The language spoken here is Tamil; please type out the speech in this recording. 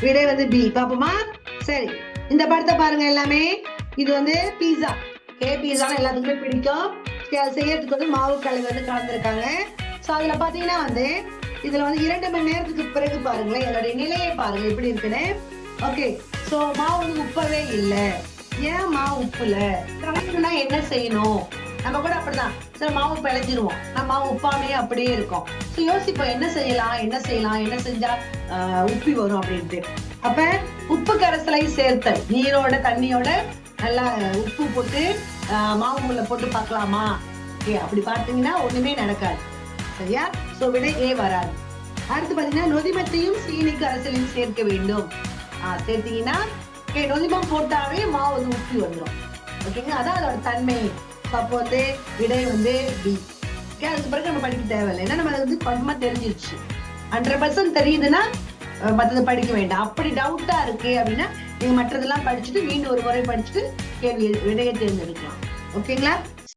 விடை வந்து பி. பாப்போமா? சரி, இந்த படத்தை பாருங்க எல்லாமே. இது வந்து பீஸா. பீஸா எல்லாத்துக்குமே பிடிக்கும். செய்யறதுக்கு வந்து மாவு கலவை வந்து கலந்துருக்காங்க. சோ அதுல பாத்தீங்கன்னா வந்து இதுல வந்து 2 மணி நேரத்துக்கு பிறகு பாருங்களேன், என்னுடைய நிலையை பாருங்க எப்படி இருக்குன்னு. ஓகே, சோ மாவு வந்து உப்பவே இல்லை. ஏன் மாவு உப்புல கலக்கணும்னா என்ன செய்யணும்? நம்ம கூட அப்படிதான் சில மாவு பிழைஞ்சிருவோம், நம்ம மாவு உப்பாமையே அப்படியே இருக்கும். சோ யோசிப்போம் என்ன செய்யலாம் என்ன செஞ்சா உப்பி வரும் அப்படின்ட்டு. அப்ப உப்பு கரைசலை சேர்த்தல், நீரோட தண்ணியோட நல்லா உப்பு போட்டு மாவுல போட்டு பார்க்கலாமா? அப்படி பார்த்தீங்கன்னா ஒண்ணுமே நடக்காது. சரியா? சோ விடை ஏ வராது. அடுத்து பாத்தீங்கன்னா நொதிமத்தையும் சீனி கரைசலையும் சேர்க்க வேண்டும். சேர்த்தீங்கன்னா நொதிமம் போட்டாவே மாவு வந்து உப்பி வந்துடும். ஓகேங்களா? அதான் அதோட தன்மை. அப்போ வந்து விடை வந்து பி. அதுக்கு பிறகு நம்ம படிக்க தேவையில்லை, ஏன்னா நம்ம வந்து பக்கமா தெரிஞ்சிருச்சு. 100% தெரியுதுன்னா மற்றது படிக்க வேண்டாம். அப்படி டவுட்டா இருக்கு அப்படின்னா நீங்க மற்றதெல்லாம் படிச்சுட்டு மீண்டும் ஒரு முறை படிச்சுட்டு கேள்வி விடையை தேர்ந்தெடுக்கலாம். ஓகேங்களா?